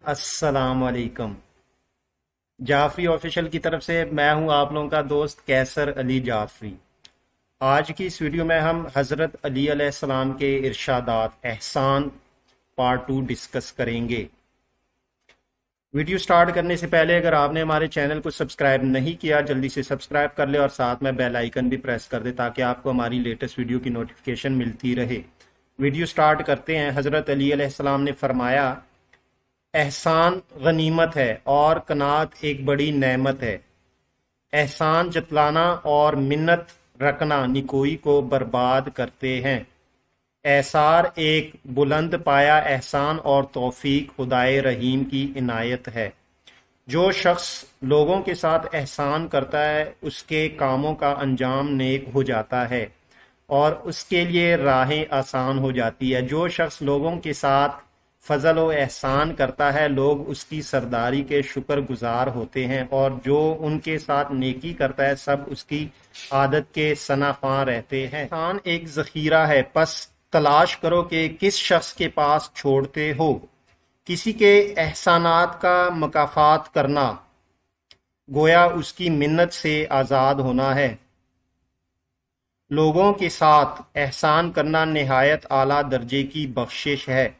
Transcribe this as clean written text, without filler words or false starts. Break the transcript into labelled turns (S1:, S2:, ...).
S1: अस्सलाम वालेकुम। जाफरी ऑफिशियल की तरफ से मैं हूं आप लोगों का दोस्त कैसर अली जाफरी। आज की इस वीडियो में हम हज़रत अली अलैहिस्सलाम के इरशादात एहसान पार्ट 2 डिस्कस करेंगे। वीडियो स्टार्ट करने से पहले अगर आपने हमारे चैनल को सब्सक्राइब नहीं किया जल्दी से सब्सक्राइब कर ले और साथ में बेल आइकन भी प्रेस कर दे ताकि आपको हमारी लेटेस्ट वीडियो की नोटिफिकेशन मिलती रहे। वीडियो स्टार्ट करते हैं। हज़रत अली अलैहिस्सलाम ने फरमाया, एहसान गनीमत है और कनात एक बड़ी नेमत है। एहसान जतलाना और मिन्नत रखना निकोई को बर्बाद करते हैं। एसार एक बुलंद पाया एहसान और तौफीक खुदाए रहीम की इनायत है। जो शख्स लोगों के साथ एहसान करता है उसके कामों का अंजाम नेक हो जाता है और उसके लिए राहें आसान हो जाती है। जो शख्स लोगों के साथ फजल व एहसान करता है लोग उसकी सरदारी के शुक्र गुजार होते हैं और जो उनके साथ नेकी करता है सब उसकी आदत के सनाफा रहते हैं। एहसान एक जखीरा है, बस तलाश करो कि किस शख्स के पास छोड़ते हो। किसी के एहसानात का मकाफात करना गोया उसकी मिन्नत से आज़ाद होना है। लोगों के साथ एहसान करना निहायत आला दर्जे की बख्शिश है।